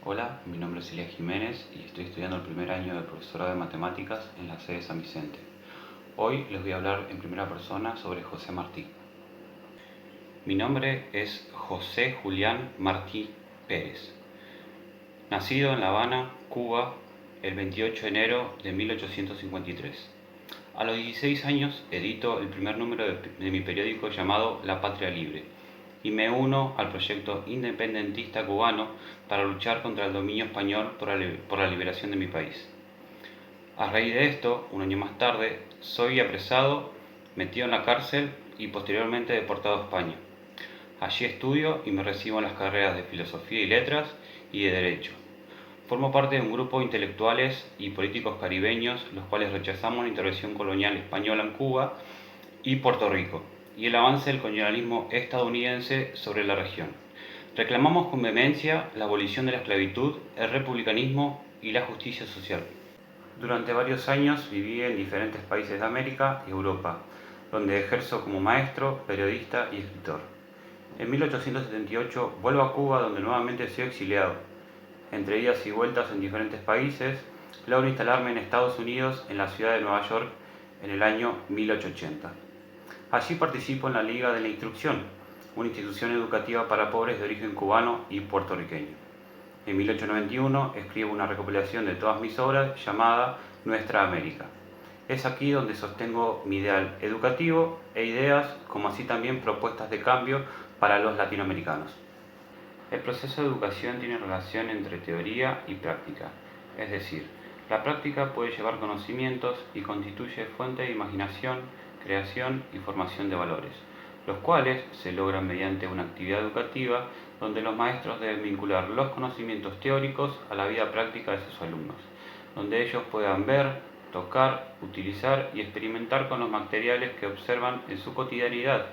Hola, mi nombre es Elías Jiménez y estoy estudiando el primer año de profesorado de matemáticas en la sede de San Vicente. Hoy les voy a hablar en primera persona sobre José Martí. Mi nombre es José Julián Martí Pérez. Nacido en La Habana, Cuba, el 28 de enero de 1853. A los 16 años edito el primer número de mi periódico llamado La Patria Libre y me uno al proyecto independentista cubano para luchar contra el dominio español por la liberación de mi país. A raíz de esto, un año más tarde, soy apresado, metido en la cárcel y posteriormente deportado a España. Allí estudio y me recibo en las carreras de Filosofía y Letras y de Derecho. Formo parte de un grupo de intelectuales y políticos caribeños, los cuales rechazamos la intervención colonial española en Cuba y Puerto Rico, y el avance del colonialismo estadounidense sobre la región. Reclamamos con vehemencia la abolición de la esclavitud, el republicanismo y la justicia social. Durante varios años viví en diferentes países de América y Europa, donde ejerzo como maestro, periodista y escritor. En 1878 vuelvo a Cuba, donde nuevamente soy exiliado. Entre idas y vueltas en diferentes países, logro instalarme en Estados Unidos, en la ciudad de Nueva York, en el año 1880. Allí participo en la Liga de la Instrucción, una institución educativa para pobres de origen cubano y puertorriqueño. En 1891 escribo una recopilación de todas mis obras llamada Nuestra América. Es aquí donde sostengo mi ideal educativo e ideas, como así también propuestas de cambio para los latinoamericanos. El proceso de educación tiene relación entre teoría y práctica, es decir, la práctica puede llevar conocimientos y constituye fuente de imaginación, creación y formación de valores, los cuales se logran mediante una actividad educativa donde los maestros deben vincular los conocimientos teóricos a la vida práctica de sus alumnos, donde ellos puedan ver, tocar, utilizar y experimentar con los materiales que observan en su cotidianidad,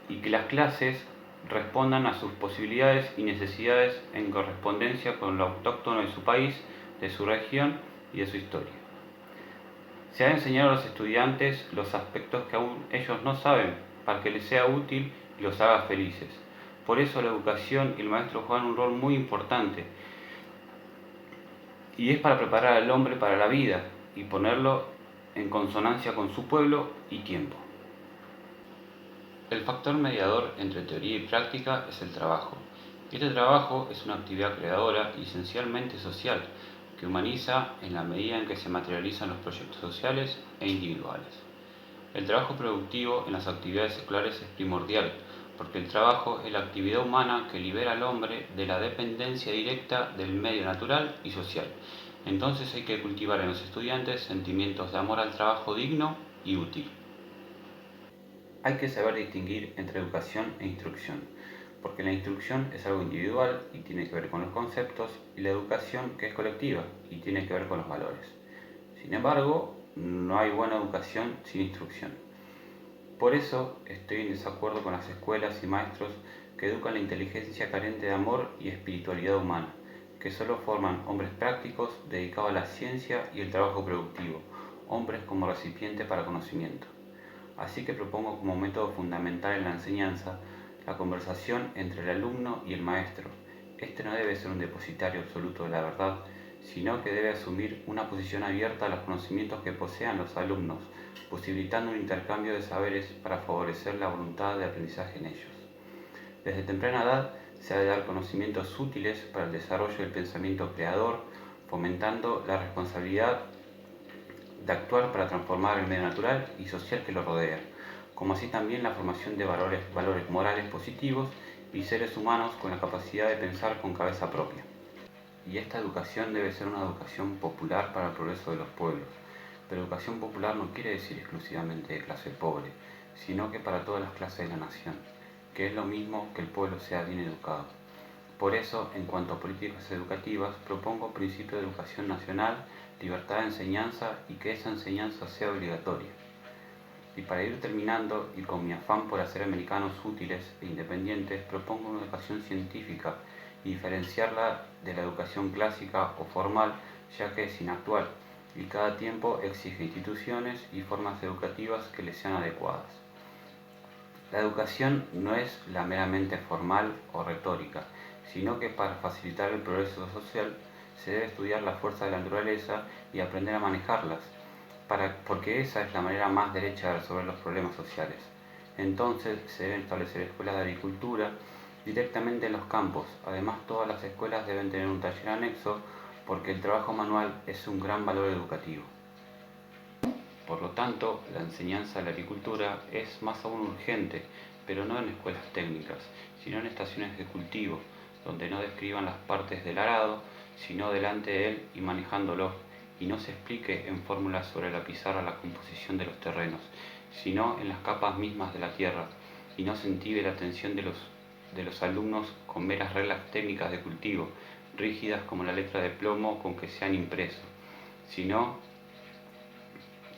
y que las clases respondan a sus posibilidades y necesidades en correspondencia con lo autóctono de su país, de su región y de su historia. Se ha enseñado a los estudiantes los aspectos que aún ellos no saben para que les sea útil y los haga felices. Por eso la educación y el maestro juegan un rol muy importante, y es para preparar al hombre para la vida y ponerlo en consonancia con su pueblo y tiempo. El factor mediador entre teoría y práctica es el trabajo. Este trabajo es una actividad creadora y esencialmente social, que humaniza en la medida en que se materializan los proyectos sociales e individuales. El trabajo productivo en las actividades escolares es primordial, porque el trabajo es la actividad humana que libera al hombre de la dependencia directa del medio natural y social. Entonces hay que cultivar en los estudiantes sentimientos de amor al trabajo digno y útil. Hay que saber distinguir entre educación e instrucción, porque la instrucción es algo individual y tiene que ver con los conceptos, y la educación que es colectiva y tiene que ver con los valores. Sin embargo, no hay buena educación sin instrucción. Por eso estoy en desacuerdo con las escuelas y maestros que educan la inteligencia carente de amor y espiritualidad humana, que solo forman hombres prácticos dedicados a la ciencia y el trabajo productivo, hombres como recipiente para conocimiento. Así que propongo como método fundamental en la enseñanza la conversación entre el alumno y el maestro. Este no debe ser un depositario absoluto de la verdad, sino que debe asumir una posición abierta a los conocimientos que posean los alumnos, posibilitando un intercambio de saberes para favorecer la voluntad de aprendizaje en ellos. Desde temprana edad se ha de dar conocimientos útiles para el desarrollo del pensamiento creador, fomentando la responsabilidad de actuar para transformar el medio natural y social que lo rodea, como así también la formación de valores morales positivos y seres humanos con la capacidad de pensar con cabeza propia. Y esta educación debe ser una educación popular para el progreso de los pueblos. Pero educación popular no quiere decir exclusivamente de clase pobre, sino que para todas las clases de la nación, que es lo mismo que el pueblo sea bien educado. Por eso, en cuanto a políticas educativas, propongo principio de educación nacional, libertad de enseñanza y que esa enseñanza sea obligatoria. Y para ir terminando, y con mi afán por hacer americanos útiles e independientes, propongo una educación científica y diferenciarla de la educación clásica o formal, ya que es inactual, y cada tiempo exige instituciones y formas educativas que le sean adecuadas. La educación no es la meramente formal o retórica, sino que para facilitar el progreso social se debe estudiar la fuerza de la naturaleza y aprender a manejarlas, porque esa es la manera más derecha de resolver los problemas sociales. Entonces se deben establecer escuelas de agricultura directamente en los campos. Además, todas las escuelas deben tener un taller anexo porque el trabajo manual es un gran valor educativo. Por lo tanto, la enseñanza de la agricultura es más aún urgente, pero no en escuelas técnicas, sino en estaciones de cultivo, donde no describan las partes del arado, sino delante de él y manejándolo, y no se explique en fórmulas sobre la pizarra la composición de los terrenos, sino en las capas mismas de la tierra, y no se entibe la atención de los alumnos con meras reglas técnicas de cultivo, rígidas como la letra de plomo con que se han impreso, sino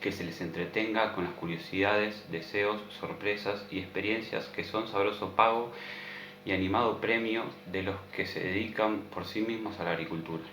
que se les entretenga con las curiosidades, deseos, sorpresas y experiencias que son sabroso pago y animado premio de los que se dedican por sí mismos a la agricultura.